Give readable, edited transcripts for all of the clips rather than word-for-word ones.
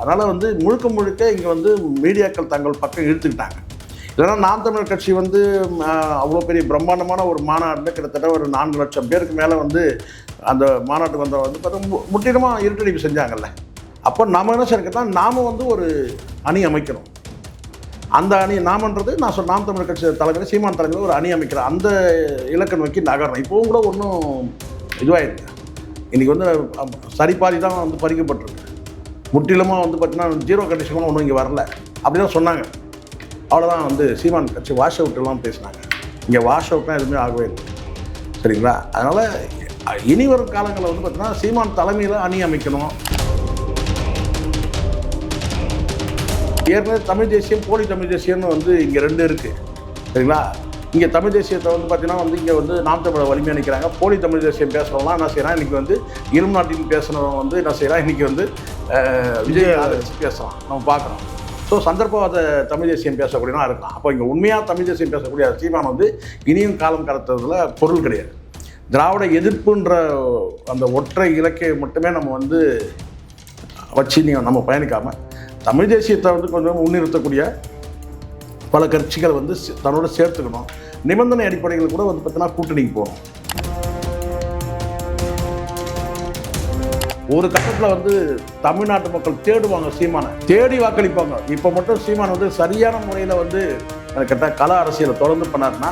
அதனால் வந்து முழுக்க முழுக்க இங்கே வந்து மீடியாக்கள் தங்கள் பக்கம் இழுத்துக்கிட்டாங்க. இல்லைன்னா நாம் தமிழர் கட்சி வந்து அவ்வளோ பெரிய பிரம்மாண்டமான ஒரு மாநாட்டில் கிட்டத்தட்ட ஒரு 4 லட்சம் பேருக்கு மேலே வந்து அந்த மாநாட்டுக்கு வந்த வந்து பார்த்தா முற்றிலுமாக இருட்டடிப்பு செஞ்சாங்கல்ல. அப்போ நம்ம என்ன செய்யறதுன்னா நாம் வந்து ஒரு அணி அமைக்கணும். அந்த அணி நாமன்றது நான் நாம் தமிழர் கட்சி தலைவர் சீமான் தலைமையில் ஒரு அணி அமைக்கிறேன். அந்த இலக்கை நோக்கி நகரணும். இப்போவும் கூட ஒன்றும் இதுவாகிருக்கு. இன்றைக்கி வந்து சரிபாதி தான் வந்து பறிக்கப்பட்டிருக்கு. முற்றிலுமாக வந்து பார்த்தீங்கன்னா 0 கண்டிஷனாக ஒன்றும் இங்கே வரல அப்படி தான் சொன்னாங்க. அவ்வளோதான் வந்து சீமான் கட்சி வாஷ் அவுட்டெல்லாம் பேசினாங்க. இங்கே வாஷ் அவுட்லாம் எதுவுமே ஆகவே இல்லை. சரிங்களா? அதனால் இனி வரும் காலங்களில் வந்து பார்த்தீங்கன்னா சீமான் தலைமையில் அணி அமைக்கணும். ஏற்கனவே தமிழ் தேசியம் போலி தமிழ் தேசியம்னு வந்து இங்கே 2 இருக்குது. சரிங்களா? இங்கே தமிழ் தேசியத்தை வந்து பார்த்தீங்கன்னா வந்து இங்கே வந்து நாம் தமிழை வலிமை அணிக்கிறாங்க. போலி தமிழ் தேசியம் பேசுகிறவங்களாம் என்ன செய்கிறான், இன்றைக்கி வந்து இரும் நாட்டின் பேசுகிறவங்க வந்து என்ன செய்கிறான், இன்றைக்கி வந்து விஜய் ஆதரிச்சு பேசுகிறான். நம்ம பார்க்குறோம். ஸோ சந்தர்ப்பவாத தமிழ் தேசியம் பேசக்கூடியனா இருக்கலாம். அப்போ இங்கே உண்மையாக தமிழ் தேசியம் பேசக்கூடிய சீமான் வந்து இனியும் காலம் கடத்துறதுல பொருள் கிடையாது. திராவிட எதிர்ப்புன்ற அந்த ஒற்றை இலக்கை மட்டுமே நம்ம வந்து வச்சு நம்ம பயணிக்காமல் தமிழ் தேசியத்தை வந்து கொஞ்சம் முன்னிறுத்தக்கூடிய பல கட்சிகள் வந்து தன்னோட சேர்த்துக்கணும். நிபந்தனை அடிப்படைகள் கூட வந்து பார்த்தீங்கன்னா கூட்டணிக்கு போகணும். ஒரு கட்டத்தில் வந்து தமிழ்நாட்டு மக்கள் தேடுவாங்க, சீமானை தேடி வாக்களிப்பாங்க. இப்போ மட்டும் சீமான் வந்து சரியான முறையில் வந்து கேட்டால் கல அரசியலை தொடர்ந்து பண்ணாருன்னா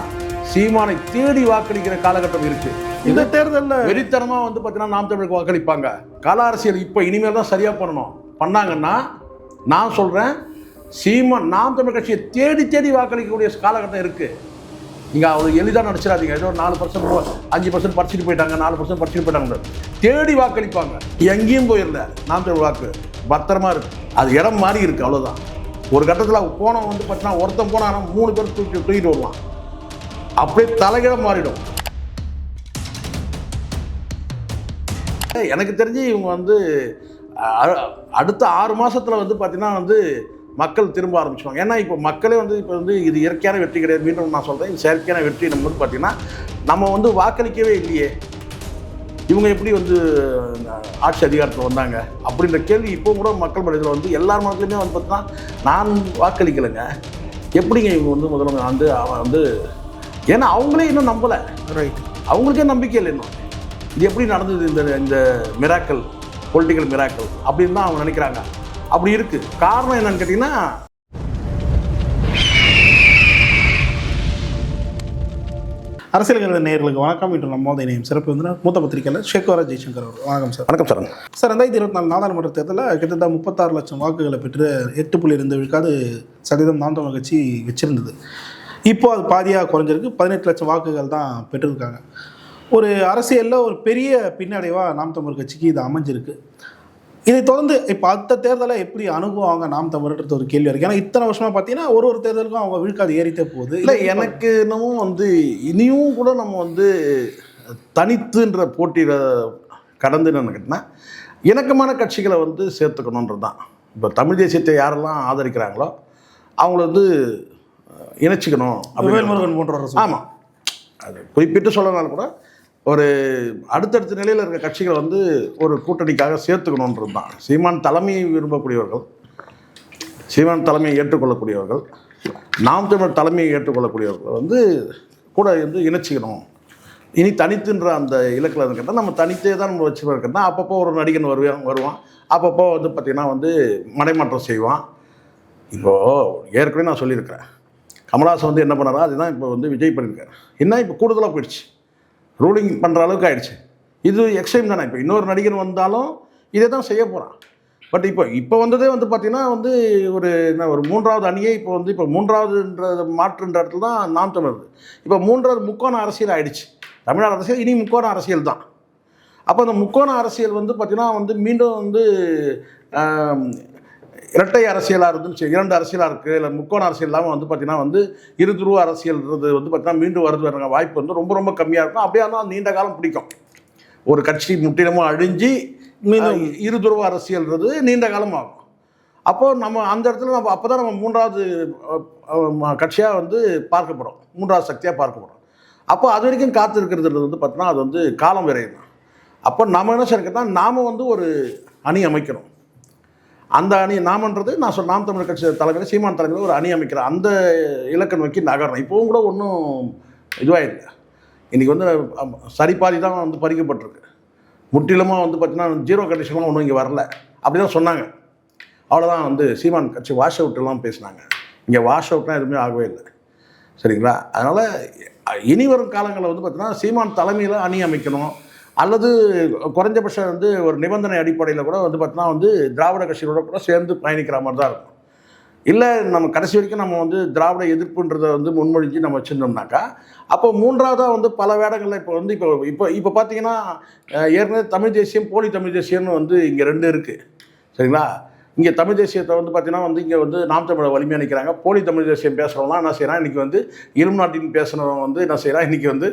சீமானை தேடி வாக்களிக்கிற காலகட்டம் இருக்குது. இந்த தேர்தலில் வெறித்தனமாக வந்து பார்த்தீங்கன்னா நாம் தமிழுக்கு வாக்களிப்பாங்க. கல அரசியல் இப்போ இனிமேல் தான் சரியாக பண்ணணும். பண்ணாங்கன்னா நான் சொல்கிறேன், சீமான் நாம் தமிழ் கட்சியை தேடி தேடி வாக்களிக்கக்கூடிய காலகட்டம் இருக்குது. நீங்கள் அவ்வளோ எளிதாக நடிச்சிடாதீங்க. ஏதோ 4% 5% படிச்சுட்டு போயிட்டாங்க, 4% படிச்சுட்டு போயிட்டாங்க. தேடி வாக்களிப்பாங்க. எங்கேயும் போயிடல. நாம் தமிழ் வாக்கு பத்திரமா இருக்குது. அது இடம் மாறி இருக்குது, அவ்வளோதான். ஒரு கட்டத்தில் போனவன் வந்து பார்த்தீங்கன்னா ஒருத்தன் போனான்னா 3 பேர் தூக்கிட்டு வருவான். அப்படியே தலைகிழ மாறிடும். எனக்கு தெரிஞ்சு இவங்க வந்து அடுத்த 6 மாதத்தில் வந்து பார்த்தீங்கன்னா வந்து மக்கள் திரும்ப ஆரம்பிச்சுவாங்க. ஏன்னா இப்போ மக்களே வந்து இப்போ வந்து இது இயற்கையான வெற்றி கிடையாது. மீண்டும் நான் சொல்கிறேன், இது செயற்கையான வெற்றி. நம்ம வந்து பார்த்திங்கன்னா நம்ம வந்து வாக்களிக்கவே இல்லையே, இவங்க எப்படி வந்து ஆட்சி அதிகாரத்தில் வந்தாங்க அப்படின்ற கேள்வி இப்போ கூட மக்கள் மனதில் வந்து எல்லார் மனத்துலையுமே வந்து பார்த்தீங்கன்னா நான் வாக்களிக்கலைங்க, எப்படிங்க இவங்க வந்து முதல்ல வந்து அவன் வந்து ஏன்னா அவங்களே இன்னும் நம்பலை. ரைட், அவங்களுக்கே நம்பிக்கை இல்லை இன்னும். இது எப்படி நடந்தது இந்த மிராக்கள், பொலிட்டிக்கல் மிராக்கள் அப்படின்னு தான் அவங்க நினைக்கிறாங்க. அப்படி இருக்கு. காரணம் என்னன்னு கேட்டீங்கன்னா, அரசியல் நேயர்களுக்கு வணக்கம். இன்று நம்ம இணையம் சிறப்பு வந்து மூத்த பத்திரிகையாளர் ஷேக்வாரா ஜெய்சங்கர் அவர். வணக்கம் சார். வணக்கம் சார். சார், 2024 நாடாளுமன்ற தேர்தலில் கிட்டத்தட்ட 36 லட்சம் வாக்குகளை பெற்று 8.2 விழுக்காடு சதவீதம் நாம் தமிழர் கட்சி வச்சிருந்தது. இப்போ அது பாதியாக குறைஞ்சிருக்கு. 18 லட்சம் வாக்குகள் தான் பெற்றிருக்காங்க. ஒரு அரசியலில் ஒரு பெரிய பின்னடைவாக நாம் தமிழர் கட்சிக்கு இது அமைஞ்சிருக்கு. இதை தொடர்ந்து இப்போ அடுத்த தேர்தலை எப்படி அணுகுவாங்க நாம் தமிழர்ன்றது ஒரு கேள்வி இருக்குது. ஏன்னா இத்தனை வருஷமாக பார்த்தீங்கன்னா ஒரு தேர்தலுக்கும் அவங்க விழுக்காது ஏறிட்டே போகுது. இல்லை, எனக்கு இன்னமும் வந்து இனியும் கூட நம்ம வந்து தனித்துன்ற போட்டியில் கடந்து என்னன்னு இணக்கமான கட்சிகளை வந்து சேர்த்துக்கணுன்றது தான். இப்போ தமிழ் தேசியத்தை யாரெல்லாம் ஆதரிக்கிறாங்களோ அவங்கள வந்து இணைச்சிக்கணும். வேல்முருகன் போன்ற. ஆமாம், அது குறிப்பிட்டு சொல்லனாலும் கூட ஒரு அடுத்தடுத்த நிலையில் இருக்க கட்சிகளை வந்து ஒரு கூட்டணிக்காக சேர்த்துக்கணுன்றது தான். சீமான் தலைமையை விரும்பக்கூடியவர்கள், சீமான் தலைமையை ஏற்றுக்கொள்ளக்கூடியவர்கள், நாம் தமிழ் தலைமையை ஏற்றுக்கொள்ளக்கூடியவர்கள் வந்து கூட வந்து இணைச்சிக்கணும். இனி தனித்துன்ற அந்த இலக்கில் இருக்கிறதா நம்ம தனித்தே தான் நம்ம வச்சு இருக்கிறதா. அப்பப்போ ஒரு நடிகன் வருவான், அப்பப்போ வந்து பார்த்திங்கன்னா வந்து மடைமாற்றம் செய்வான். இப்போது ஏற்கனவே நான் சொல்லியிருக்கிறேன், கமல்ஹாசன் வந்து என்ன பண்ணாரோ அதுதான் இப்போ வந்து விஜய் பண்ணியிருக்காரு. என்ன இப்போ கூடுதலாக போயிடுச்சு, ரூலிங் பண்ணுற அளவுக்கு ஆகிடுச்சு. இது எக்ஸ்ட்ரீம் தானே. இப்போ இன்னொரு நடிகர் வந்தாலும் இதே தான் செய்ய போகிறான். பட் இப்போ வந்ததே வந்து பார்த்திங்கன்னா வந்து ஒரு 3வது அணியே இப்போ 3வதுன்ற மாற்றுன்ற இடத்துல தான் நாம் தமிழர். இப்போ 3வது முக்கோண அரசியல் ஆகிடுச்சு. தமிழ்நாடு அரசியல் இனி முக்கோண அரசியல் தான். அப்போ அந்த முக்கோண அரசியல் வந்து பார்த்திங்கன்னா வந்து மீண்டும் வந்து இரட்டை அரசியலாக இருந்துச்சு, 2 அரசியலாக இருக்குது. இல்லை முக்கோண அரசியல் இல்லாமல் வந்து பார்த்திங்கன்னா வந்து இருதுருவ அரசியல்ன்றது வந்து பார்த்திங்கன்னா மீண்டும் வருது வாய்ப்பு வந்து ரொம்ப ரொம்ப கம்மியாக இருக்கும். அப்படியே ஆனால் நீண்ட காலம் பிடிக்கும். ஒரு கட்சி முற்றிலுமாக அழிஞ்சு மீண்டும் இருதுருவ அரசியல்ன்றது நீண்ட காலம் ஆகும். அப்போது நம்ம அந்த இடத்துல நம்ம அப்போ தான் நம்ம 3வது கட்சியாக வந்து பார்க்கப்படும், 3வது சக்தியாக பார்க்கப்படும். அப்போ அது வரைக்கும் காத்து இருக்கிறது வந்து பார்த்தீங்கன்னா அது வந்து காலம் விரையும். அப்போ நம்ம என்ன செய்யறதுன்னா நாம் வந்து ஒரு அணி அமைக்கணும். அந்த அணி நாமன்றது நான் சொன்ன நாம் தமிழர் கட்சி தலைமையில் சீமான் தலைமையில் ஒரு அணி அமைக்கிற அந்த இலக்கை நோக்கி நகரணும். இப்போவும் கூட ஒன்றும் இதுவாகிருக்கு. இன்றைக்கி வந்து சரிபாதி தான் வந்து பறிக்கப்பட்டிருக்கு. முற்றிலுமாக வந்து பார்த்திங்கன்னா ஜீரோ கண்டிஷன்லாம் ஒன்றும் இங்கே வரல அப்படி தான் சொன்னாங்க. அவ்வளோதான் வந்து சீமான் கட்சி வாஷ் அவுட்டெல்லாம் பேசினாங்க. இங்கே வாஷ் அவுட்லாம் எதுவுமே ஆகவே இல்லை. சரிங்களா? அதனால் இனி வரும் காலங்களில் வந்து பார்த்திங்கன்னா சீமான் தலைமையில் அணி அமைக்கணும், அல்லது குறைஞ்சபட்சம் வந்து ஒரு நிபந்தனை அடிப்படையில் கூட வந்து பார்த்திங்கன்னா வந்து திராவிட கட்சிகளோட கூட சேர்ந்து பயணிக்கிற மாதிரி தான் இருக்கும். இல்லை நம்ம கடைசி வரைக்கும் நம்ம வந்து திராவிட எதிர்ப்புன்றதை வந்து முன்மொழிஞ்சு நம்ம வச்சுருந்தோம்னாக்கா அப்போ மூன்றாவதாக வந்து பல வேடங்களில் இப்போ வந்து இப்போ பார்த்தீங்கன்னா ஏற்கனவே தமிழ் தேசியம் போலி தமிழ் தேசியம்னு வந்து இங்கே 2 இருக்குது. சரிங்களா? இங்கே தமிழ் தேசியத்தை வந்து பார்த்தீங்கன்னா வந்து இங்கே வந்து நாம் தமிழை வலிமையாக நிற்கிறாங்க. போலி தமிழ் தேசியம் பேசுகிறவங்களாம் என்ன செய்கிறான், இன்றைக்கி வந்து இலும் நாட்டின் பேசுகிறவங்க வந்து என்ன செய்கிறான், இன்றைக்கி வந்து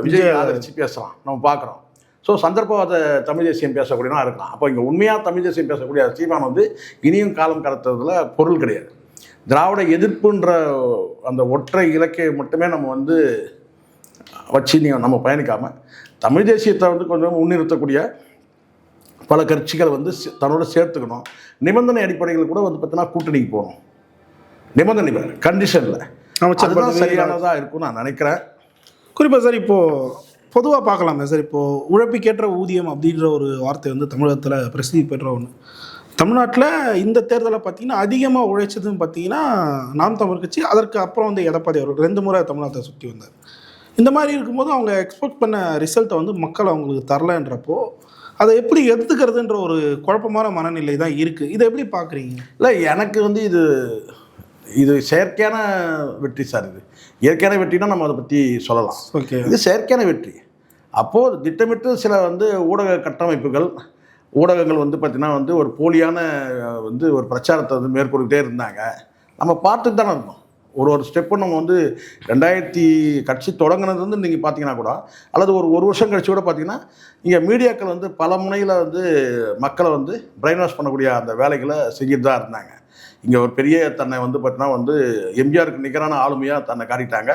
விஜய் ஆதரித்து பேசுகிறான் நம்ம பார்க்குறோம். ஸோ சந்தர்ப்பவாத தமிழ் தேசியம் பேசக்கூடியனா இருக்கலாம். அப்போ இங்கே உண்மையாக தமிழ் தேசியம் பேசக்கூடிய சீமான் வந்து இனியும் காலம் கடத்துறதுல பொருள் கிடையாது. திராவிட எதிர்ப்புன்ற அந்த ஒற்றை இலக்கை மட்டுமே நம்ம வந்து வச்சு நம்ம பயணிக்காமல் தமிழ் தேசியத்தை வந்து கொஞ்சம் முன்னிறுத்தக்கூடிய பல கட்சிகளை வந்து தன்னோட சேர்த்துக்கணும். நிபந்தனை அடிப்படையில் கூட வந்து பார்த்தீங்கன்னா கூட்டணிக்கு போகணும். நிபந்தனை கண்டிஷனில் அதுதான் சரியானதாக இருக்கும்னு நான் நினைக்கிறேன். குறிப்பாக சார் இப்போது பொதுவாக பார்க்கலாமே சார், இப்போது உழைப்புக்கேற்ற ஊதியம் அப்படின்ற ஒரு வார்த்தை வந்து தமிழகத்தில் பிரசித்தி பெற்ற ஒன்று. தமிழ்நாட்டில் இந்த தேர்தலை பார்த்தீங்கன்னா அதிகமாக உழைச்சதுன்னு பார்த்தீங்கன்னா நாம் தமிழர் கட்சி. அதற்கு அப்புறம் வந்து எடப்பாடி அவர்கள் 2 முறை தமிழ்நாட்டை சுற்றி வந்தார். இந்த மாதிரி இருக்கும்போது அவங்க எக்ஸ்பெக்ட் பண்ண ரிசல்ட்டை வந்து மக்கள் அவங்களுக்கு தரலன்றப்போ அதை எப்படி எடுத்துக்கிறதுன்ற ஒரு குழப்பமான மனநிலை தான் இருக்குது. இதை எப்படி பார்க்குறீங்க? இல்லை, எனக்கு வந்து இது செயற்கையான வெற்றி சார். இது இயற்கையான வெற்றினா நம்ம அதை பற்றி சொல்லலாம். ஓகே, இது செயற்கையான வெற்றி. அப்போது திட்டமிட்டு சில வந்து ஊடக கட்டமைப்புகள் ஊடகங்கள் வந்து பார்த்திங்கன்னா வந்து ஒரு போலியான வந்து ஒரு பிரச்சாரத்தை வந்து மேற்கொண்டுகிட்டே இருந்தாங்க. நம்ம பார்த்துட்டு தானே இருந்தோம். ஒரு ஸ்டெப்பும் நம்ம வந்து 2000 கட்சி தொடங்கினது வந்து நீங்கள் பார்த்தீங்கன்னா கூட, அல்லது ஒரு வருஷம் கழிச்சு கூட பார்த்தீங்கன்னா இங்கே மீடியாக்கள் வந்து பல முனையில் வந்து மக்களை வந்து பிரெயின் வாஷ் பண்ணக்கூடிய அந்த வேலைகளை செஞ்சுட்டு தான் இருந்தாங்க. இங்கே ஒரு பெரிய தன்னை வந்து பார்த்தீங்கன்னா வந்து எம்ஜிஆருக்கு நிகரான ஆளுமையாக தன்னை காட்டிட்டாங்க.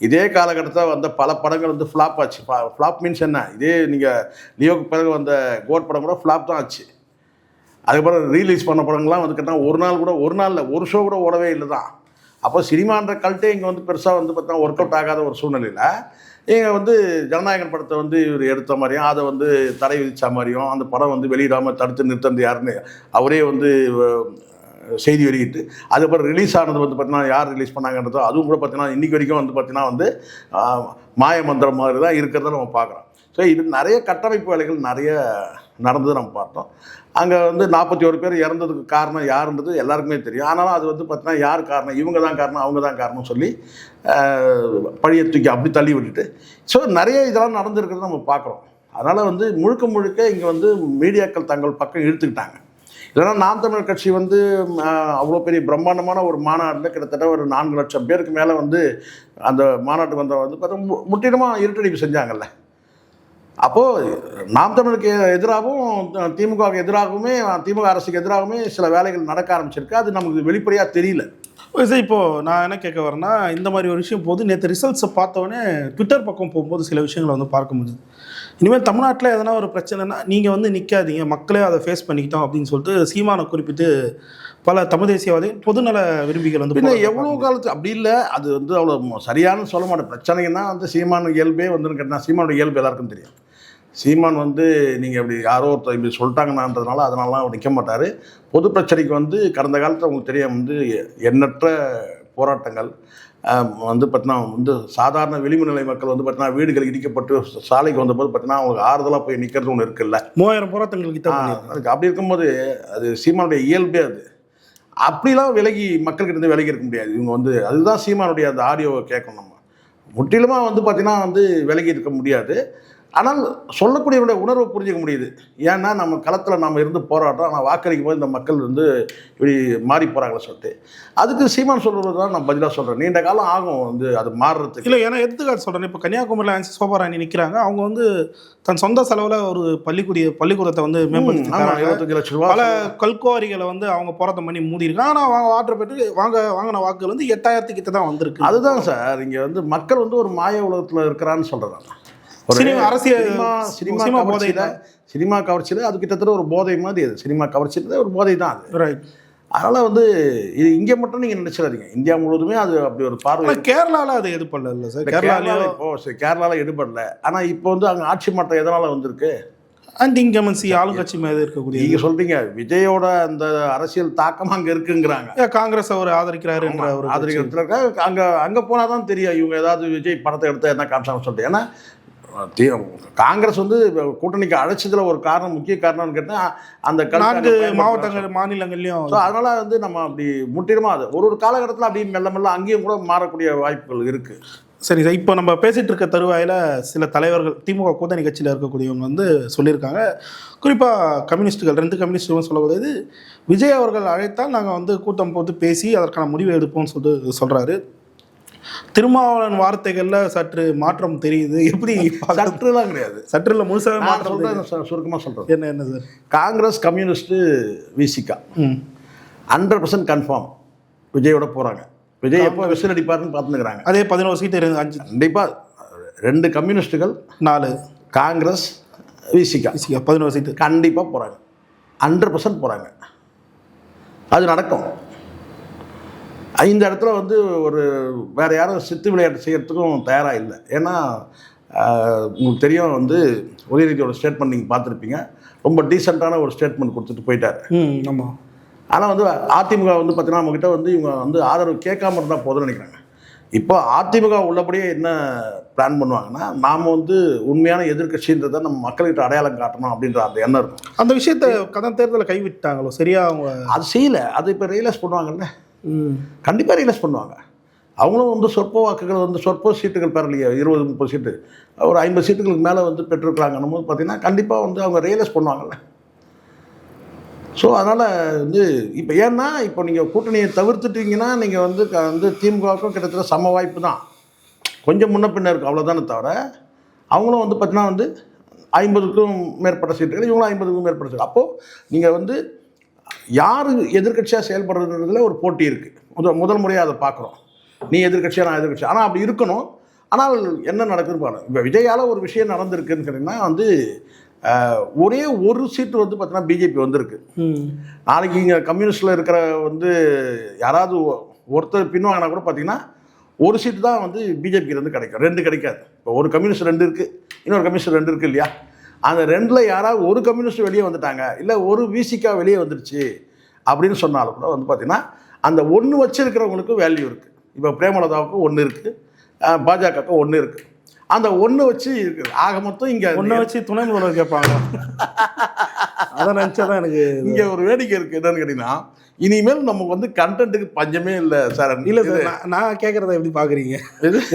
இதே காலகட்டத்தில் வந்த பல படங்கள் வந்து ஃப்ளாப் ஆச்சு. ஃப்ளாப் மீன்ஸ் என்ன, இதே நீங்கள் லியோக்கு பிறகு வந்த கோட் படம் கூட ஃப்ளாப் தான் ஆச்சு. அதுக்கப்புறம் ரீலீஸ் பண்ண படங்கள்லாம் வந்து கேட்டால் ஒரு நாளில் ஒரு ஷோ கூட ஓடவே இல்லை தான். அப்போ சினிமான்ற கல்ட்டே இங்கே வந்து பெருசாக வந்து பார்த்தீங்கன்னா ஒர்க் அவுட் ஆகாத ஒரு சூழ்நிலையில் இங்கே வந்து ஜனநாயகன் படத்தை வந்து இவர் எடுத்த மாதிரியும் அதை வந்து தடை விதித்த மாதிரியும் அந்த படம் வந்து வெளியிடாமல் தடுத்து நிறுத்தது யாருன்னு அவரே வந்து செய்தி வெளியிட்டு அதுக்கப்புறம் ரிலீஸ் ஆனது வந்து பார்த்தீங்கன்னா யார் ரிலீஸ் பண்ணாங்கன்றதோ அதுவும் கூட பார்த்தீங்கன்னா இன்றைக்கி வரைக்கும் வந்து பார்த்தீங்கன்னா வந்து மாய மந்திரம் மாதிரி தான் இருக்கிறத நம்ம பார்க்குறோம். ஸோ இது நிறைய கட்டமைப்பு வேலைகள் நிறைய நடந்தது நம்ம பார்த்தோம். அங்கே வந்து 41 பேர் இறந்ததுக்கு காரணம் யாருன்றது எல்லாருக்குமே தெரியும். ஆனாலும் அது வந்து பார்த்தீங்கன்னா யார் காரணம், இவங்க தான் காரணம், அவங்க தான் காரணம் சொல்லி பழியை தூக்கி அப்படி தள்ளி விட்டுட்டு ஸோ நிறைய இதெல்லாம் நடந்திருக்கிறத நம்ம பார்க்குறோம். அதனால் வந்து முழுக்க இங்கே வந்து மீடியாக்கள் தங்கள் பக்கம் இழுத்துக்கிட்டாங்க. இல்லைனா நாம் தமிழர் கட்சி வந்து அவ்வளோ பெரிய பிரம்மாண்டமான ஒரு மாநாட்டில் கிட்டத்தட்ட ஒரு 4 லட்சம் பேருக்கு மேலே வந்து அந்த மாநாட்டுக்கு வந்த வந்து பார்த்தா முற்றிலுமாக இருட்டடிப்பு செஞ்சாங்கல்ல. அப்போது நாம் தமிழுக்கு எதிராகவும் திமுகவுக்கு எதிராகவுமே திமுக அரசுக்கு எதிராகவுமே சில வேலைகள் நடக்க ஆரம்பிச்சிருக்கு. அது நமக்கு வெளிப்படையாக தெரியல. சார் இப்போது நான் என்ன கேட்க வரேன்னா, இந்த மாதிரி ஒரு விஷயம் போது நேற்று ரிசல்ட்ஸை பார்த்தோன்னே ட்விட்டர் பக்கம் போகும்போது சில விஷயங்களை வந்து பார்க்க முடியுது. இனிமேல் தமிழ்நாட்டில் எதனா ஒரு பிரச்சனைனா நீங்கள் வந்து நிற்காதீங்க, மக்களே அதை ஃபேஸ் பண்ணிக்கிட்டோம் அப்படின்னு சொல்லிட்டு சீமானை குறிப்பிட்டு பல தமிழ் தேசியவாதி பொதுநல விரும்பிகள் வந்து பின்ன எவ்வளோ காலத்து அப்படி இல்லை. அது வந்து அவ்வளோ சரியானு சொல்ல மாட்டேன். பிரச்சனைன்னா வந்து சீமான இயல்பே வந்துன்னு கேட்டால் சீமானோட இயல்பு எல்லாருக்கும் தெரியும். சீமான் வந்து நீங்கள் இப்படி யாரோ ஒருத்தர் இப்படி சொல்லிட்டாங்கன்னான்றதுனால அதனாலாம் நிற்க மாட்டார். பொது பிரச்சனைக்கு வந்து கடந்த காலத்தில் உங்களுக்கு தெரியும் வந்து எண்ணற்ற போராட்டங்கள் வந்து பார்த்தீங்கன்னா வந்து சாதாரண விளிம்பு மக்கள் வந்து பார்த்தீங்கன்னா வீடுகள் இடிக்கப்பட்டு சாலைக்கு வந்தபோது பார்த்தீங்கன்னா அவங்களுக்கு ஆறுதலாக போய் நிற்கிறது ஒன்று இருக்குல்ல. 3000 போராட்டங்களுக்கு அதுக்கு அப்படி இருக்கும்போது அது சீமானுடைய இயல்பே. அது அப்படிலாம் மக்கள்கிட்ட விலகி இருக்க முடியாது. இவங்க வந்து அதுதான் சீமானுடைய அந்த ஆடியோவை கேட்கணும். நம்ம முற்றிலுமாக வந்து பார்த்திங்கன்னா வந்து விலகி இருக்க முடியாது. ஆனால் சொல்லக்கூடியவருடைய உணர்வை புரிஞ்சிக்க முடியுது. ஏன்னா நம்ம களத்தில் நம்ம இருந்து போராட்டம், ஆனால் வாக்களிக்கும் போது இந்த மக்கள் வந்து இப்படி மாறி போகிறாங்களே சொல்லிட்டு அதுக்கு சீமான் சொல்கிறது தான் நான் பதிலாக சொல்கிறேன். நீண்ட காலம் ஆகும் வந்து அது மாறுறதுக்கு. இல்லை, ஏன்னா எடுத்துக்காட்டு சொல்கிறேன். இப்போ கன்னியாகுமரியில் ஆன்சி சோபாராணி நிற்கிறாங்க. அவங்க வந்து தன் சொந்த செலவில் ஒரு பள்ளிக்கூடத்தை வந்து மேம்படுத்தி 25 லட்ச ரூபா பல கல்குவாரிகளை வந்து அவங்க போராட்டம் பண்ணி மூடிருக்காங்க. ஆனால் அவங்க ஆர்டர் பெற்று வாங்கின வாக்குகள் வந்து 8000 கிட்ட தான் வந்திருக்கு. அதுதான் சார் இங்கே வந்து மக்கள் வந்து ஒரு மாய உலகத்தில் இருக்கிறான்னு சொல்கிறாங்க. அரசியல் சினிமா கவர்ச்சியில் அது கிட்டத்தட்ட ஒரு போதை மாதிரி. அது சினிமா கவர்ச்சியில் ஒரு போதை தான் அது. ரைட். அதனால் வந்து இது இங்கே மட்டும் நீங்கள் நினச்சிடாதீங்க, இந்தியா முழுவதுமே அது அப்படி ஒரு பார்வை. கேரளாவில் அது எடுப்படல இல்லை சார்? கேரளாவில் எடுபடல. ஆனால் இப்போ வந்து அங்கே ஆட்சி மாற்றம் எதனால் வந்திருக்கு? அண்ட் இன்கமன்சி ஆளுங்கட்சி மீது இருக்கக்கூடிய, நீங்கள் சொல்கிறீங்க விஜயோட அந்த அரசியல் தாக்கம் அங்கே இருக்குங்கிறாங்க. காங்கிரஸ் அவர் ஆதரிக்கிறாரு என்ற ஒரு ஆதரிக்கிறதுல அங்கே போனால் தான் தெரியும் இவங்க ஏதாவது விஜய் படத்தை எடுத்து என்ன காமிச்சாங்கன்னு சொல்லிட்டு. ஏன்னா காங்கிரஸ் வந்து கூட்டணிக்கு அழைச்சதுல ஒரு காரணம், முக்கிய காரணம்னு கேட்டால் அந்த 4 மாவட்டங்கள் மாநிலங்கள்லையும். ஸோ அதனால வந்து நம்ம அப்படி முற்றிலுமா அது ஒரு காலகட்டத்தில் அப்படி மெல்ல மெல்ல அங்கேயும் கூட மாறக்கூடிய வாய்ப்புகள் இருக்கு. சரி சார், இப்போ நம்ம பேசிகிட்டு இருக்க தருவாயில் சில தலைவர்கள் திமுக கூட்டணி கட்சியில் இருக்கக்கூடியவங்க வந்து சொல்லியிருக்காங்க. குறிப்பாக கம்யூனிஸ்ட்டுகள், 2 கம்யூனிஸ்ட்டுகளும் சொல்லக்கூடியது, விஜய் அவர்கள் அழைத்தால் நாங்கள் வந்து கூட்டம் போட்டு பேசி அதற்கான முடிவை எடுப்போம்னு சொல்லிட்டு சொல்கிறாரு. திருமாவளவன் வார்த்தைகளில் சற்று மாற்றம் தெரியுது. எப்படி? சற்றுலாம் கிடையாது, சற்றுல முழுசாக மாற்றம். சுருக்கமாக சொல்கிறேன். என்ன sir? Congress, communist, Visika 100% confirm விஜயோட போகிறாங்க. விஜய் எப்போ விசில் அடிப்பாருன்னு பார்த்துக்கிறாங்க. அதே 11 சீட்டு 5 கண்டிப்பாக. 2 கம்யூனிஸ்ட்டுகள், 4 காங்கிரஸ், விசிகா 11 சீட்டு கண்டிப்பாக போகிறாங்க. 100% போகிறாங்க. அது நடக்கும். இந்த இடத்துல வந்து ஒரு வேறு யாரும் சித்து விளையாட்டு செய்கிறதுக்கும் தயாராக இல்லை. ஏன்னா உங்களுக்கு தெரியும் வந்து உதயநிதியோட ஸ்டேட்மெண்ட் நீங்கள் பார்த்துருப்பீங்க. ரொம்ப டீசெண்டான ஒரு ஸ்டேட்மெண்ட் கொடுத்துட்டு போயிட்டார். ஆமாம். ஆனால் வந்து அதிமுக வந்து பார்த்தீங்கன்னா நம்மக்கிட்ட வந்து இவங்க வந்து ஆதரவு கேட்காம இருந்தால் போதும்னு நினைக்கிறாங்க. இப்போ அதிமுக உள்ளபடியே என்ன பிளான் பண்ணுவாங்கன்னா, நாம் வந்து உண்மையான எதிர்கட்சின்றதை நம்ம மக்கள்கிட்ட அடையாளம் காட்டணும் அப்படின்ற அந்த எண்ணம் இருக்கும். அந்த விஷயத்தை கடந்த தேர்தலில் கைவிட்டாங்களோ? சரியா அவங்க அது செய்யலை. அது இப்போ ரியலைஸ் பண்ணுவாங்கல்ல, கண்டிப்பாக ரியலைஸ் பண்ணுவாங்க. அவங்களும் வந்து சொற்ப வாக்குகள் வந்து சொற்ப சீட்டுகள் பெறலையே, 20-30 சீட்டு, ஒரு 50 சீட்டுகளுக்கு மேலே வந்து பெற்றிருக்கிறாங்கன்னும் போது பார்த்தீங்கன்னா கண்டிப்பாக வந்து அவங்க ரியலைஸ் பண்ணுவாங்கல்ல. ஸோ அதனால் வந்து இப்போ ஏன்னா இப்போ நீங்கள் கூட்டணியை தவிர்த்துட்டீங்கன்னா நீங்கள் வந்து திமுகவுக்கும் கிட்டத்தட்ட சம வாய்ப்பு தான், கொஞ்சம் முன்ன பின்ன இருக்குது, அவ்வளோதானே தவிர அவங்களும் வந்து பார்த்தீங்கன்னா வந்து 50க்கும் மேற்பட்ட சீட்டுகள், இவங்களும் 50க்கும் மேற்பட்ட சீட்டு. அப்போது நீங்கள் வந்து யார் எதிர்கட்சியாக செயல்படுறதுல ஒரு போட்டி இருக்குது. முதல் முறையாக அதை பார்க்குறோம். நீ எதிர்கட்சியாக, நான் எதிர்கட்சி. ஆனால் அப்படி இருக்கணும். ஆனால் என்ன நடக்குதுன்னு பாருங்கள். இப்போ விஜயால் ஒரு விஷயம் நடந்திருக்குன்னு கேட்டிங்கன்னா வந்து ஒரே ஒரு சீட்டு வந்து பார்த்தீங்கன்னா பிஜேபி வந்திருக்கு. நாளைக்கு இங்கே கம்யூனிஸ்டில் இருக்கிற வந்து யாராவது ஒருத்தர் பின்வாங்கினா கூட பார்த்தீங்கன்னா ஒரு சீட்டு தான் வந்து பிஜேபியிலேருந்து கிடைக்கும், 2 கிடைக்காது. இப்போ ஒரு கம்யூனிஸ்ட் 2 இருக்குது, இன்னொரு கம்யூனிஸ்ட் 2 இருக்குது இல்லையா? அந்த 2ல் யாராவது ஒரு கம்யூனிஸ்ட் வெளியே வந்துட்டாங்க, இல்லை ஒரு விசிகா வெளியே வந்துடுச்சு அப்படின்னு சொன்னாலும் கூட வந்து பார்த்திங்கன்னா அந்த 1 வச்சிருக்கிறவங்களுக்கு வேல்யூ இருக்குது. இப்போ பிரேமலதாவுக்கு 1 இருக்குது, பாஜகவுக்கு 1 இருக்குது. அந்த 1 வச்சு இருக்குது. ஆக மொத்தம் இங்கே 1 வச்சு துணை முதல்வர் கேட்பாங்க. அதை நினச்சா தான் எனக்கு இங்கே ஒரு வேடிக்கை இருக்குது. என்னன்னு கேட்டிங்கன்னா, இனிமேல் நமக்கு வந்து கண்டென்ட்டுக்கு பஞ்சமே இல்லை சார். இல்லை சார், நான் கேட்குறத எப்படி பார்க்குறீங்க?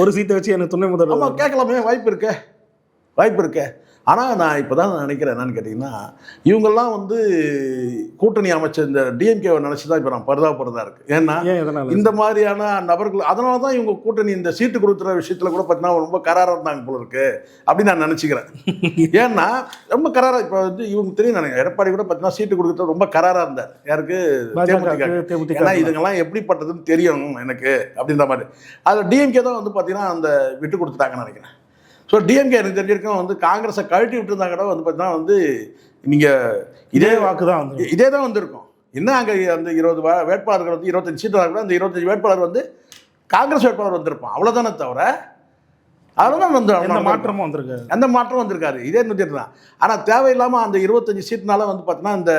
ஒரு சீட்டை வச்சு எனக்கு துணை முதல்வர் கேட்கலாமே, வாய்ப்பு இருக்கே. ஆனால் நான் இப்போ தான் நினைக்கிறேன், என்னன்னு கேட்டிங்கன்னா, இவங்கெல்லாம் வந்து கூட்டணி அமைச்ச இந்த டிஎம்கேவை நினச்சி தான் இப்போ நான் பரிதாபப்படுறதா இருக்குது. ஏன்னா இந்த மாதிரியான நபர்கள், அதனால தான் இவங்க கூட்டணி இந்த சீட்டு கொடுக்குற விஷயத்தில் கூட பார்த்தீங்கன்னா ரொம்ப கராராக இருந்தாங்க போல இருக்குது அப்படின்னு நான் நினச்சிக்கிறேன். ஏன்னா ரொம்ப கராராக இப்போ வந்து இவங்க தெரியும், நான் எடப்பாடி கூட பார்த்தீங்கன்னா சீட்டு கொடுக்குறது ரொம்ப கராராக இருந்தார். யாருக்கு? தேமுதிக. ஏன்னா இதுங்கெல்லாம் எப்படிப்பட்டதுன்னு தெரியும் எனக்கு அப்படின்ற மாதிரி. அதில் டிஎம்கே தான் வந்து பார்த்தீங்கன்னா அந்த விட்டு கொடுத்துட்டாங்கன்னு நினைக்கிறேன். ஸோ டிஎம்கே எனக்கு தெரிஞ்சிருக்கோம் வந்து காங்கிரஸை கழட்டி விட்டுருந்தாங்க கூட வந்து பார்த்தீங்கன்னா வந்து நீங்கள் இதே வாக்கு தான் வந்து இதே தான் வந்திருக்கும். இன்னும் அங்கே அந்த 20 வேட்பாளர்கள் வந்து 25 சீட்டு கூட அந்த 25 வேட்பாளர் வந்து காங்கிரஸ் வேட்பாளர் வந்திருப்பான், அவ்வளோதானே தவிர அதெல்லாம் வந்து அந்த மாற்றமும் வந்திருக்கு. அந்த மாற்றம் வந்திருக்காரு, இதே நூற்றிட்டு தான். ஆனால் தேவையில்லாமல் அந்த 25 சீட்னால வந்து பார்த்தீங்கன்னா இந்த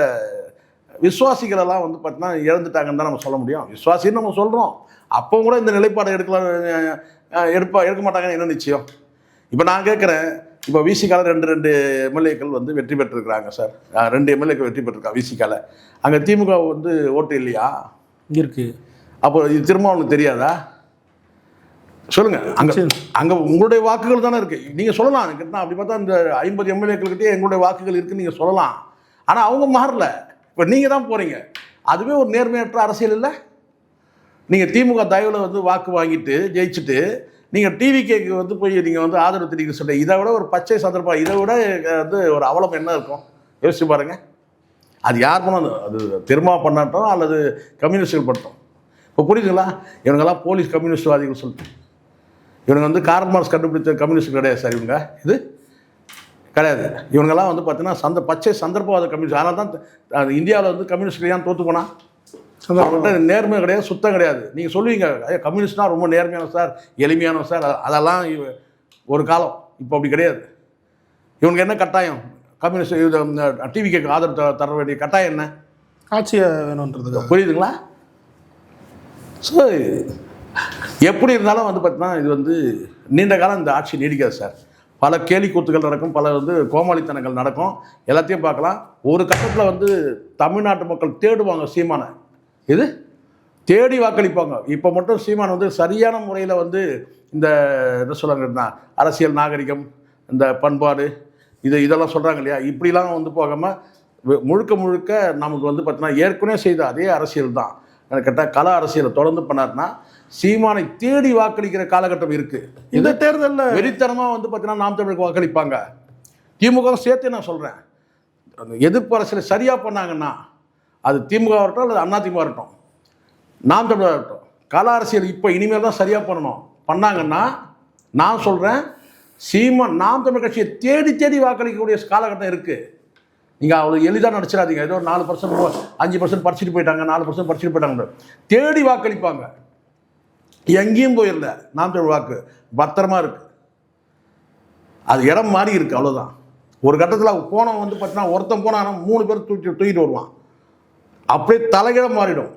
விசுவாசிகளெல்லாம் வந்து பார்த்தீங்கன்னா இழந்துட்டாங்கன்னு தான் நம்ம சொல்ல முடியும். விசுவாசின்னு நம்ம சொல்கிறோம், அப்போ கூட இந்த நிலைப்பாடு எடுக்க மாட்டாங்கன்னு என்ன நிச்சயம்? இப்போ நான் கேட்குறேன், இப்போ விசிகால 2 எம்எல்ஏக்கள் வந்து வெற்றி பெற்றிருக்கிறாங்க சார். 2 எம்எல்ஏக்கள் வெற்றி பெற்றிருக்காங்க விசிகால. அங்கே திமுக வந்து ஓட்டு இல்லையா? இருக்குது. அப்போ இது திருமாவளவனுக்கு தெரியாதா? சொல்லுங்கள். அங்கே உங்களுடைய வாக்குகள் தானே இருக்குது. நீங்கள் சொல்லலாம், கிட்ட அப்படி பார்த்தா இந்த 50 எம்எல்ஏக்கள்கிட்டே எங்களுடைய வாக்குகள் இருக்குன்னு நீங்கள் சொல்லலாம். ஆனால் அவங்க மாறல. இப்போ நீங்கள் தான் போகிறீங்க. அதுவே ஒரு நேர்மையற்ற அரசியல் இல்லை? நீங்கள் திமுக தயவில் வந்து வாக்கு வாங்கிட்டு ஜெயிச்சுட்டு நீங்கள் டிவிகேக்கு வந்து போய் நீங்கள் வந்து ஆதரவு தெரிவிக்க சொல்ல, இதை விட ஒரு பச்சை சந்தர்ப்பம், இதை விட வந்து ஒரு அவலம் என்ன இருக்கும்? யோசிச்சு பாருங்கள். அது யார் பண்ணணும்? அது திரும்ப பண்ணட்டும் அல்லது கம்யூனிஸ்டுகள் பண்ணட்டும். இப்போ புரியுதுங்களா? இவங்கெல்லாம் போலீஸ் கம்யூனிஸ்ட்வாதிகள் சொல்லிட்டு, இவங்க வந்து கார்ல் மார்க்ஸ் கண்டுபிடிச்ச கம்யூனிஸ்ட் கிடையாது சார். இவங்க இது கிடையாது. இவங்கெல்லாம் வந்து பார்த்தீங்கன்னா பச்சை சந்தர்ப்பவாத கம்யூனிஸ்ட். அதனால தான் இந்தியாவில் வந்து கம்யூனிஸ்ட் ஏன் தோற்று போனா? அவங்கள்ட்ட நேர்மை கிடையாது, சுத்தம் கிடையாது. நீங்கள் சொல்லுவீங்க கம்யூனிஸ்ட்னா ரொம்ப நேர்மையான சார், எளிமையான சார், அதெல்லாம் ஒரு காலம். இப்போ அப்படி கிடையாது. இவனுக்கு என்ன கட்டாயம்? கம்யூனிஸ்ட் இது டிவிக்கு ஆதரவு தர வேண்டிய கட்டாயம் என்ன? ஆட்சியை வேணுன்றது. புரியுதுங்களா? ஸோ எப்படி இருந்தாலும் வந்து பார்த்தீங்கன்னா இது வந்து நீண்ட காலம் இந்த ஆட்சி நீடிக்காது சார். பல கேலி கூத்துகள் நடக்கும், பல வந்து கோமாளித்தனங்கள் நடக்கும், எல்லாத்தையும் பார்க்கலாம். ஒரு கட்டத்தில் வந்து தமிழ்நாட்டு மக்கள் தேடுவாங்க சீமானை. இது தேடி வாக்களிப்பாங்க. இப்போ மட்டும் சீமான் வந்து சரியான முறையில் வந்து இந்த என்ன சொல்கிறாங்கன்னா அரசியல் நாகரிகம், இந்த பண்பாடு, இதெல்லாம் சொல்கிறாங்க இல்லையா, இப்படிலாம் வந்து போகாமல் முழுக்க முழுக்க நமக்கு வந்து பார்த்தீங்கன்னா ஏற்கனவே செய்த அதே அரசியல் தான். கேட்டால் கல அரசியலை தொடர்ந்து பண்ணார்னா சீமானை தேடி வாக்களிக்கிற காலகட்டம் இருக்குது. இந்த தேர்தலில் வெறித்தனமாக வந்து பார்த்தீங்கன்னா நாம் தமிழுக்கு வாக்களிப்பாங்க. திமுக சேர்த்து நான் சொல்கிறேன், அந்த எதிர்ப்பு அரசியலை சரியாக பண்ணாங்கன்னா அது திமுக வரட்டும் அல்லது அதிமுக வரட்டும், நாம் தமிழர் வரட்டும், கல அரசியல் இப்போ இனிமேல் தான் சரியாக பண்ணாங்கன்னா நான் சொல்கிறேன் சீமான் நாம் தமிழ் கட்சியை தேடி தேடி வாக்களிக்கக்கூடிய காலகட்டம் இருக்குது. நீங்கள் அவ்வளோ எளிதாக நடிச்சிடாதீங்க. ஏதோ 4% 5% படிச்சுட்டு போயிட்டாங்க, 4% படிச்சுட்டு போயிட்டாங்க. தேடி வாக்களிப்பாங்க. எங்கேயும் போயிடல. நாம் தமிழ் வாக்கு பத்திரமா இருக்குது. அது இடம் மாறி இருக்குது, அவ்வளோதான். ஒரு கட்டத்தில் போனவன் வந்து பார்த்தீங்கன்னா ஒருத்தன் போனான்னா 3 பேர் தூக்கிட்டு வருவான். அப்படியே தலைகிடம் மாறிடும்.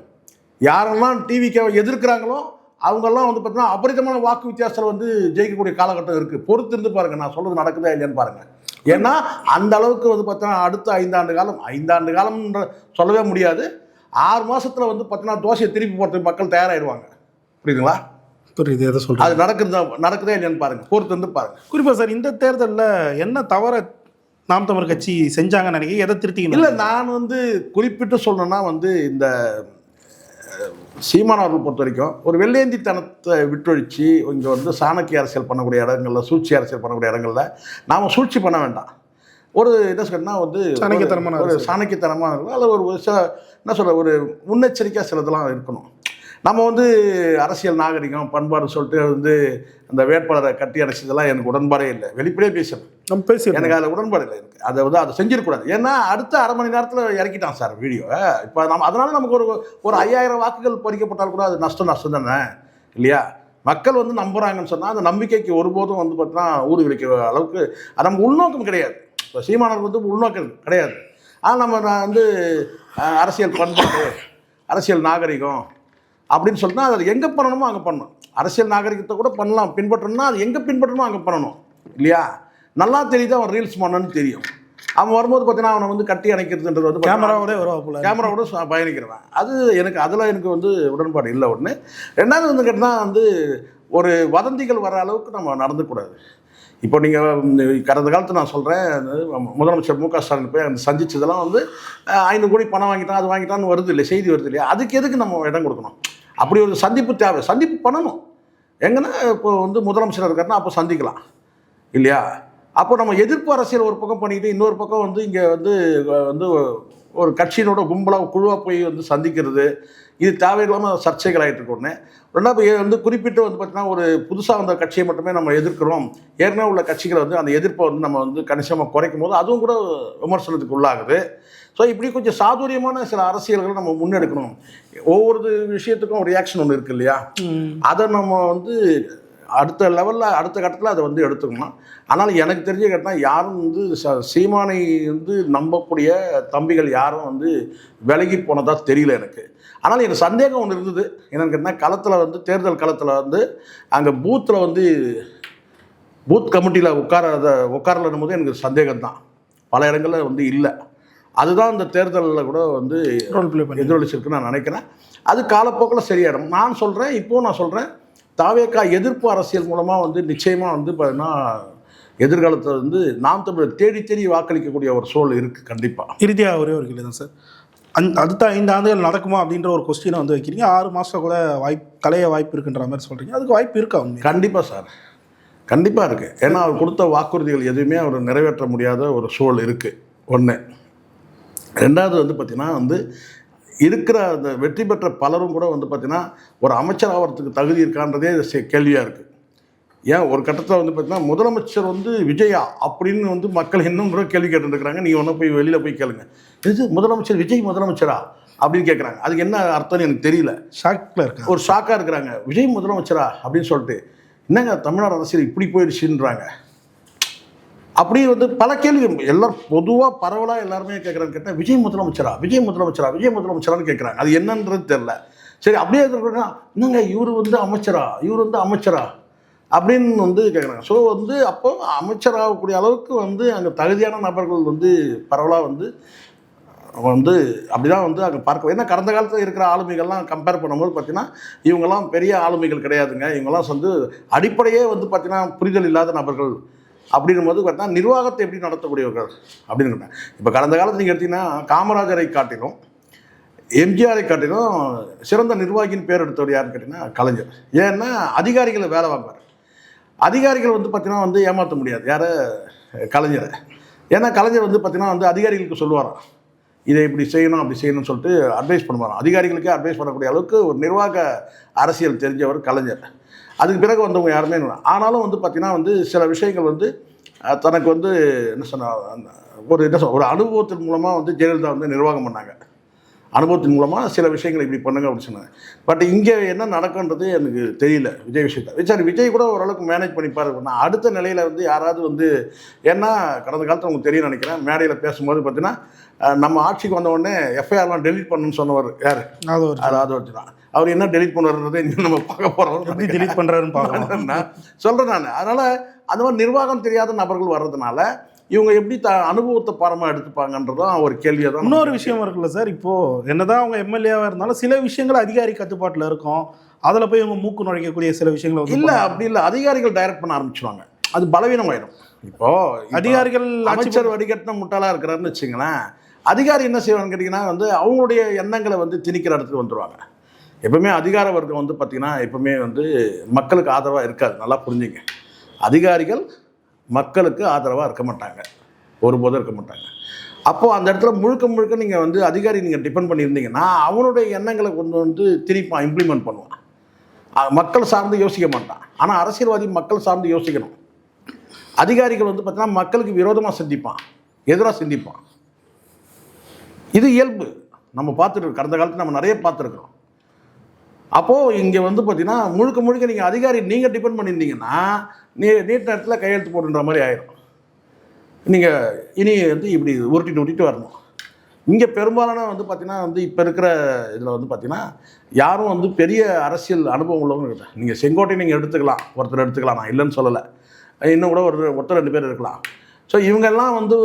யாரெல்லாம் டிவிக்கு எதிர்க்கிறாங்களோ அவங்கெல்லாம் வந்து பார்த்தீங்கன்னா அபரிதமான வாக்கு வித்தியாசத்தில் வந்து ஜெயிக்கக்கூடிய காலகட்டம் இருக்குது. பொறுத்து இருந்து பாருங்கள், நான் சொல்கிறது நடக்குதா இல்லையான்னு பாருங்கள். ஏன்னா அந்த அளவுக்கு வந்து பார்த்தீங்கன்னா அடுத்த 5 ஆண்டு காலம்ன்ற சொல்லவே முடியாது. 6 மாதத்தில் வந்து பார்த்தீங்கன்னா தோசையை திருப்பி போகிறதுக்கு மக்கள் தயாராகிடுவாங்க. புரியுதுங்களா? புரியுது. எதை சொல்கிறேன், அது நடக்குதா இல்லையான்னு பாருங்கள், பொறுத்து இருந்து பாருங்கள். குறிப்பாக சார் இந்த தேர்தலில் என்ன தவிர நாம் தமிழர் கட்சி செஞ்சாங்கன்னு நினைக்கிறேன், எதை திருத்திக்கணும்? இல்லை, நான் வந்து குறிப்பிட்டு சொல்லணும்னா வந்து இந்த சீமான் அவர்கள் பொறுத்த வரைக்கும் ஒரு வெள்ளையந்தித்தனத்தை விட்டொழிச்சு இங்கே வந்து சாணக்கிய அரசியல் பண்ணக்கூடிய இடங்களில், சூழ்ச்சி அரசியல் பண்ணக்கூடிய இடங்களில் நாம் சூழ்ச்சி பண்ண வேண்டாம். ஒரு என்ன சொல்றேன்னா வந்து சாணக்கியத்தனமான அல்லது ஒரு சில என்ன சொல்கிற ஒரு முன்னெச்சரிக்கையாக சிலதெல்லாம் இருக்கணும். நம்ம வந்து அரசியல் நாகரிகம் பண்பாடு சொல்லிட்டு வந்து அந்த வேட்பாளரை கட்டி அடைச்சதெல்லாம் எனக்கு உடன்பாடே இல்லை. வெளிப்படையே பேசணும், நம்ம பேசி எனக்கு அதில் உடன்பாடு இல்லை. எனக்கு அதை செஞ்சிடக்கூடாது. ஏன்னா அடுத்த அரை மணி நேரத்தில் இறக்கிட்டான் சார் வீடியோ. இப்போ அதனால் நமக்கு ஒரு 5000 வாக்குகள் பறிக்கப்பட்டால் கூட அது நஷ்டம் தானே இல்லையா? மக்கள் வந்து நம்புகிறாங்கன்னு சொன்னால் அந்த நம்பிக்கைக்கு ஒருபோதும் வந்து பார்த்தீங்கன்னா ஊறு விளைக்கிற அளவுக்கு அது நமக்கு உள்நோக்கம் கிடையாது. இப்போ சீமானவர்கள் வந்து உள்நோக்கம் கிடையாது. ஆனால் நம்ம வந்து அரசியல் பண்பாடு, அரசியல் நாகரிகம் அப்படின்னு சொல்லிட்டு அது எங்கே பண்ணணுமோ அங்கே பண்ணணும். அரசியல் நாகரிகத்தை கூட பண்ணலாம், பின்பற்றணும்னா அது எங்கே பின்பற்றணுமோ அங்கே பண்ணணும் இல்லையா? நல்லா தெரியுது அவன் ரீல்ஸ் பண்ணணும்னு தெரியும். அவன் வரும்போது பார்த்தீங்கன்னா அவனை வந்து கட்டி அணைக்கிறதுன்றது வந்து கேமராவோட பயணிக்கிறவன். அது எனக்கு வந்து உடன்பாடு இல்லை. ஒன்று. ரெண்டாவது வந்து கேட்டால் வந்து ஒரு வதந்திகள் வர அளவுக்கு நம்ம நடந்துக்கூடாது. இப்போ நீங்கள் கடந்த காலத்தில் நான் சொல்கிறேன், முதலமைச்சர் மு க ஸ்டாலின் போய் அந்த சந்திச்சதெல்லாம் வந்து 500 கோடி பணம் வாங்கிட்டான், அது வாங்கிட்டான்னு வருது இல்லை, செய்தி வருது இல்லையா? அதுக்கு எதுக்கு நம்ம இடம் கொடுக்கணும்? அப்படி ஒரு சந்திப்பு தேவை, சந்திப்பு பண்ணணும். எங்கன்னா இப்போ வந்து முதலமைச்சர் இருக்காருன்னா அப்போ சந்திக்கலாம் இல்லையா? அப்போ நம்ம எதிர்ப்பு அரசியல் ஒரு பக்கம் பண்ணிக்கிட்டு இன்னொரு பக்கம் வந்து இங்கே வந்து ஒரு கட்சியினோட கும்பலாக குழுவாக போய் வந்து சந்திக்கிறது, இது தேவையில்லாமல் சர்ச்சைகள் ஆகிட்டு இருக்கு. ஒன்று. ரெண்டாவது வந்து குறிப்பிட்டு வந்து பார்த்தீங்கன்னா ஒரு புதுசாக வந்த கட்சியை மட்டுமே நம்ம எதிர்க்கிறோம், ஏற்கனவே உள்ள கட்சிகளை வந்து அந்த எதிர்ப்பை வந்து நம்ம வந்து கணிசமாக குறைக்கும் போது அதுவும் கூட விமர்சனத்துக்கு உள்ளாகுது. ஸோ இப்படி கொஞ்சம் சாதுரியமான சில அரசியல்களை நம்ம முன்னெடுக்கணும். ஒவ்வொரு விஷயத்துக்கும் ஒரு ரியாக்ஷன் ஒன்று இருக்குது இல்லையா? அதை நம்ம வந்து அடுத்த லெவலில் அடுத்த கட்டத்தில் அதை வந்து எடுத்துக்கணும். ஆனால் எனக்கு தெரிஞ்ச கேட்டால் யாரும் வந்து சீமானை வந்து நம்பக்கூடிய தம்பிகள் யாரும் வந்து விலகி போனதாக தெரியல எனக்கு. ஆனால் எனக்கு சந்தேகம் ஒன்று இருந்தது. என்னென்னு கேட்டால் களத்தில் வந்து தேர்தல் களத்தில் வந்து அங்கே பூத்தில் வந்து பூத் கமிட்டியில் உட்காரலன்னும் போது எனக்கு சந்தேகம் தான். பல இடங்களில் வந்து இல்லை. அதுதான் இந்த தேர்தலில் கூட வந்து எதிரொலிச்சிருக்குன்னு நான் நினைக்கிறேன். அது காலப்போக்கில் சரியாயிடும். நான் சொல்கிறேன் தாவேகா எதிர்ப்பு அரசியல் மூலமாக வந்து நிச்சயமாக வந்து பார்த்தீங்கன்னா எதிர்காலத்தில் வந்து நாம் தமிழர் தேடி வாக்களிக்கக்கூடிய ஒரு சூழல் இருக்குது கண்டிப்பாக. இறுதியாக ஒரே ஒரு கேள்வி தான் சார். அடுத்த 5 ஆண்டுகள் நடக்குமா அப்படின்ற ஒரு கொஸ்டினை வந்து வைக்கிறீங்க. 6 மாதம் கூட கலைய வாய்ப்பு இருக்குன்ற மாதிரி சொல்கிறீங்க. அதுக்கு வாய்ப்பு இருக்கா? கண்டிப்பாக சார், கண்டிப்பாக இருக்குது. ஏன்னா அவர் கொடுத்த வாக்குறுதிகள் எதுவுமே அவர் நிறைவேற்ற முடியாத ஒரு சூழல் இருக்குது. ஒன்று. ரெண்டாவது வந்து பார்த்திங்கன்னா வந்து இருக்கிற அந்த வெற்றி பெற்ற பலரும் கூட வந்து பார்த்திங்கன்னா ஒரு அமைச்சர் ஆகிறதுக்கு தகுதி இருக்கான்றதே கேள்வியாக இருக்குது. ஏன் ஒரு கட்டத்தில் வந்து பார்த்தீங்கன்னா முதலமைச்சர் வந்து விஜயா அப்படின்னு வந்து மக்கள் இன்னும் கூட கேள்வி கேட்டுருக்குறாங்க. நீங்கள் ஒன்றும் போய் வெளியில் போய் கேளுங்க, இது முதலமைச்சர் விஜய் முதலமைச்சரா அப்படின்னு கேட்குறாங்க. அதுக்கு என்ன அர்த்தம்னு எனக்கு தெரியல. ஷாக்கில் இருக்காங்க, ஒரு ஷாக்காக இருக்கிறாங்க. விஜய் முதலமைச்சரா அப்படின்னு சொல்லிட்டு என்னங்க தமிழ்நாடு அரசியல் இப்படி போயிடுச்சுன்றாங்க. அப்படி வந்து பல கேள்வி எல்லாரும் பொதுவாக பரவலாக எல்லாருமே கேட்குறாங்க. கேட்டால் விஜய் முதலமைச்சரா விஜய் முதலமைச்சரா விஜய் முதலமைச்சரான்னு கேட்குறாங்க. அது என்னன்றது தெரில. சரி அப்படியே இருக்கிறோன்னா என்னங்க இவர் வந்து அமைச்சரா இவர் வந்து அமைச்சரா அப்படின்னு வந்து கேட்குறாங்க. ஸோ வந்து அப்போ அமைச்சராகக்கூடிய அளவுக்கு வந்து அங்கே தகுதியான நபர்கள் வந்து பரவலாக வந்து அப்படி தான் வந்து அங்கே பார்க்க. ஏன்னா கடந்த காலத்தில் இருக்கிற ஆளுமைகள்லாம் கம்பேர் பண்ணும்போது பார்த்தீங்கன்னா இவங்கெல்லாம் பெரிய ஆளுமைகள் கிடையாதுங்க. இவங்கெல்லாம் வந்து அடிப்படையே வந்து பார்த்தீங்கன்னா புரிதல் இல்லாத நபர்கள். அப்படின்னும் போது பார்த்தீங்கன்னா நிர்வாகத்தை எப்படி நடத்தக்கூடியவர்கள் அப்படின்னு. இப்போ கடந்த காலத்தில் நீங்கள் எடுத்தீங்கன்னா காமராஜரை காட்டிலும் எம்ஜிஆரை காட்டிலும் சிறந்த நிர்வாகியின் பேர் எடுத்தவர் யாருன்னு கேட்டிங்கன்னா கலைஞர். ஏன்னா அதிகாரிகளை வேலை வாங்குவார். அதிகாரிகள் வந்து பார்த்தீங்கன்னா வந்து ஏமாற்ற முடியாது யாரை, கலைஞரை. ஏன்னா கலைஞர் வந்து பார்த்தீங்கன்னா வந்து அதிகாரிகளுக்கு சொல்லுவாராம், இதை இப்படி செய்யணும் அப்படி செய்யணும்னு சொல்லிட்டு அட்வைஸ் பண்ணுவாராம். அதிகாரிகளுக்கே அட்வைஸ் பண்ணக்கூடிய அளவுக்கு ஒரு நிர்வாக அரசியல் தெரிஞ்சவர் கலைஞர். அதுக்கு பிறகு வந்தவங்க யாருமே இல்லை. ஆனாலும் வந்து பார்த்திங்கன்னா வந்து சில விஷயங்கள் வந்து தனக்கு வந்து ஒரு அனுபவத்தின் மூலமாக வந்து ஜெயலலிதா வந்து நிர்வாகம் பண்ணாங்க. அனுபவத்தின் மூலமாக சில விஷயங்கள் இப்படி பண்ணுங்க அப்படின்னு சொன்னாங்க. பட் இங்கே என்ன நடக்குன்றது எனக்கு தெரியல விஜய் விஷயத்தை. சரி விஜய் கூட ஓரளவுக்கு மேனேஜ் பண்ணிப்பார். நான் அடுத்த நிலையில் வந்து யாராவது வந்து ஏன்னா கடந்த காலத்தில் உங்களுக்கு தெரியும் நினைக்கிறேன், மேடையில் பேசும்போது பார்த்தீங்கன்னா நம்ம ஆட்சிக்கு வந்தவுடனே எஃப்ஐஆர்லாம் டெலிட் பண்ணணும்னு சொன்னவர் யார், அது தான். அவர் என்ன டெலிட் பண்ணுறதை இன்னும் நம்ம பார்க்க போகிறோம். டெலிட் பண்ணுறாருன்னு பார்க்கணும் நான் சொல்கிறேன் நான். அதனால் அந்த மாதிரி நிர்வாகம் தெரியாத நபர்கள் வர்றதுனால இவங்க எப்படி அனுபவத்தை பாரமாக எடுத்துப்பாங்கன்றதும் ஒரு கேள்வியாக தான். இன்னொரு விஷயம் இருக்குல்ல சார், இப்போது என்னதான் அவங்க எம்எல்ஏவாக இருந்தாலும் சில விஷயங்கள் அதிகாரி கட்டுப்பாட்டில் இருக்கும். அதில் போய் இவங்க மூக்கு நுழைக்கக்கூடிய சில விஷயங்கள் இல்லை, அப்படி இல்லை. அதிகாரிகள் டைரக்ட் பண்ண ஆரம்பிச்சுவாங்க, அது பலவீனமாயிடும். இப்போது அதிகாரிகள் அமைச்சர் வடிகட்டின முட்டாளாக இருக்கிறாருன்னு வச்சுங்களேன், அதிகாரி என்ன செய்வாங்கன்னு கேட்டிங்கன்னா வந்து அவங்களுடைய எண்ணங்களை வந்து திணிக்கிற இடத்துக்கு வந்துடுவாங்க. எப்பவுமே அதிகார வர்க்கம் வந்து பார்த்திங்கன்னா எப்பவுமே வந்து மக்களுக்கு ஆதரவாக இருக்காது. நல்லா புரிஞ்சுங்க, அதிகாரிகள் மக்களுக்கு ஆதரவாக இருக்க மாட்டாங்க, ஒருபோதும் இருக்க மாட்டாங்க. அப்போது அந்த இடத்துல முழுக்க நீங்கள் வந்து அதிகாரி நீங்கள் டிபெண்ட் பண்ணியிருந்தீங்கன்னா அவனுடைய எண்ணங்களை கொண்டு வந்து திணிப்பான், இம்ப்ளிமெண்ட் பண்ணுவான். மக்கள் சார்ந்து யோசிக்க மாட்டான். ஆனால் அரசியல்வாதி மக்கள் சார்ந்து யோசிக்கணும். அதிகாரிகள் வந்து பார்த்தீங்கன்னா மக்களுக்கு விரோதமாக சிந்திப்பான், எதிராக சிந்திப்பான். இது இயல்பு, நம்ம பார்த்துட்டு கடந்த காலத்தில் நம்ம நிறைய பார்த்துருக்குறோம். அப்போது இங்கே வந்து பார்த்தீங்கன்னா முழுக்க நீங்கள் அதிகாரி நீங்கள் டிபெண்ட் பண்ணியிருந்தீங்கன்னா நீட்ட நேரத்தில் கையெழுத்து போடுன்ற மாதிரி ஆயிடும். நீங்கள் இனி வந்து இப்படி உருட்டிட்டு வரணும். இங்கே பெரும்பாலான வந்து பார்த்திங்கன்னா வந்து இப்போ இருக்கிற இதில் வந்து பார்த்திங்கன்னா யாரும் வந்து பெரிய அரசியல் அனுபவம் உள்ளவங்க இல்லை. நீங்கள் செங்கோட்டை நீங்கள் எடுத்துக்கலாம், ஒருத்தர் எடுத்துக்கலாம், நான் இல்லைன்னு சொல்லலை. இன்னும் கூட ஒருத்தர் 2 பேர் இருக்கலாம். ஸோ இவங்கெல்லாம் வந்து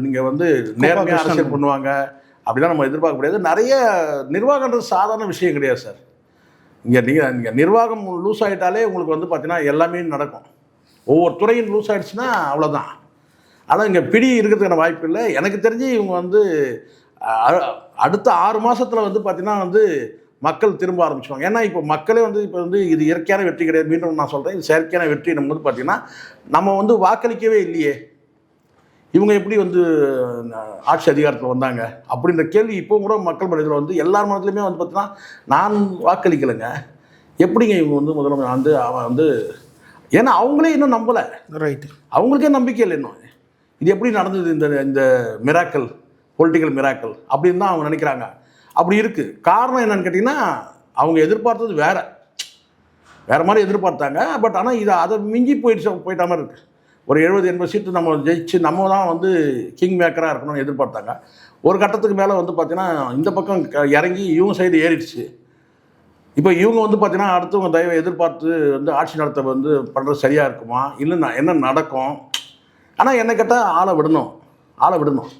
நீங்கள் வந்து நேர்மையாக அரசியல் பண்ணுவாங்க அப்படிலாம் நம்ம எதிர்பார்க்க முடியாது. நிறைய நிர்வாகன்றது சாதாரண விஷயம் கிடையாது சார். நீங்கள் நிர்வாகம் லூஸ் ஆகிட்டாலே உங்களுக்கு வந்து பார்த்தீங்கன்னா எல்லாமே நடக்கும். ஒவ்வொரு துறையும் லூஸ் ஆகிடுச்சுன்னா அவ்வளோதான். ஆனால் இங்கே பிடி இருக்கிறதுக்கான வாய்ப்பு இல்லை. எனக்கு தெரிஞ்சு இவங்க வந்து அடுத்த 6 மாதத்தில் வந்து பார்த்திங்கன்னா வந்து மக்கள் திரும்ப ஆரம்பிச்சுவாங்க. ஏன்னா இப்போ மக்களே வந்து இப்போ வந்து இது இயற்கையான வெற்றி கிடையாது, மீண்டும் நான் சொல்கிறேன், இது செயற்கையான வெற்றி. நம்ம வந்து பார்த்திங்கன்னா நம்ம வந்து வாக்களிக்கவே இல்லையே, இவங்க எப்படி வந்து ஆட்சி அதிகாரத்தில் வந்தாங்க அப்படின்ற கேள்வி இப்போ கூட மக்கள் மனதில் வந்து எல்லார் மனதிலுமே வந்து பார்த்தீங்கன்னா நான் வாக்களிக்கலைங்க, எப்படிங்க இவங்க வந்து முதல்ல வந்து அவன் வந்து ஏன்னா அவங்களே இன்னும் நம்பலை. ரைட்டு, அவங்களுக்கே நம்பிக்கை இல்லை இன்னும். இது எப்படி நடந்தது இந்த மிராக்கல், பொலிட்டிக்கல் மிராக்கல் அப்படின்னு தான் அவங்க நினைக்கிறாங்க. அப்படி இருக்குது. காரணம் என்னன்னு கேட்டிங்கன்னா அவங்க எதிர்பார்த்தது வேறு மாதிரி எதிர்பார்த்தாங்க. பட் ஆனால் இதை அதை மிஞ்சி போயிட்ட மாதிரி இருக்குது. ஒரு 70-80 சீட்டு நம்ம ஜெயிச்சு நம்ம தான் வந்து கிங் மேக்கராக இருக்கணும்னு எதிர்பார்த்தாங்க. ஒரு கட்டத்துக்கு மேலே வந்து பார்த்திங்கன்னா இந்த பக்கம் இறங்கி இவங்க சைடு ஏறிடுச்சு. இப்போ இவங்க வந்து பார்த்திங்கன்னா அடுத்தவங்க தயவை எதிர்பார்த்து வந்து ஆட்சி நடத்த வந்து பண்ணுறது சரியாக இருக்குமா, இல்லை என்ன நடக்கும். ஆனால் என்ன கேட்டால் ஆளை விடணும்.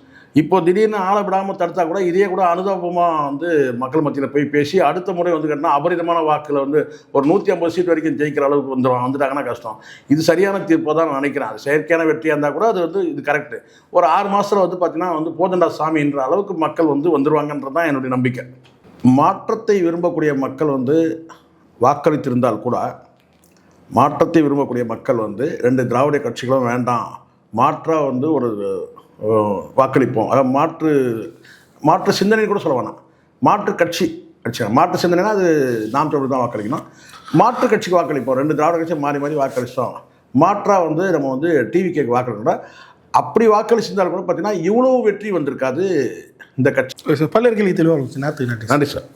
இப்போ திடீர்னு ஆளை விடாமல் தடுத்தா கூட இதே கூட அனுதாபமாக வந்து மக்கள் மத்தியில் போய் பேசி அடுத்த முறை வந்து கேட்டால் அபரிதமான வாக்கில் வந்து ஒரு 150 சீட் வரைக்கும் ஜெயிக்கிற அளவுக்கு வந்துட்டாங்கன்னா கஷ்டம். இது சரியான தீர்ப்பாக தான் நான் நினைக்கிறேன். அது செயற்கையான வெற்றியாக இருந்தால் கூட அது வந்து இது கரெக்டு. ஒரு 6 மாதத்தில் வந்து பார்த்திங்கன்னா வந்து போதண்டா சாமின்ற அளவுக்கு மக்கள் வந்து வந்துடுவாங்கன்றது தான் என்னுடைய நம்பிக்கை. மாற்றத்தை விரும்பக்கூடிய மக்கள் வந்து வாக்களித்திருந்தால் கூட மாற்றத்தை விரும்பக்கூடிய மக்கள் வந்து 2 திராவிட கட்சிகளும் வேண்டாம், மாற்றாக வந்து ஒரு வாக்களிப்போம். அதாவது மாற்று சிந்தனை கூட சொல்ல வேணாம், மாற்று கட்சி மாற்று சிந்தனைனா அது நாம் தமிழர் தான் வாக்களிக்கணும். மாற்று கட்சிக்கு வாக்களிப்போம், 2 திராவிட கட்சி மாறி மாறி வாக்களிச்சோம், மாற்றாக வந்து நம்ம வந்து டிவிகேக்கு வாக்களிக்கூட, அப்படி வாக்களிச்சிருந்தாலும் கூட பார்த்தீங்கன்னா இவ்வளோ வெற்றி வந்திருக்காது இந்த கட்சி. பல்வேறு கேள்வி தெளிவாக இருந்துச்சு. நேற்று நன்றி. நன்றி சார்.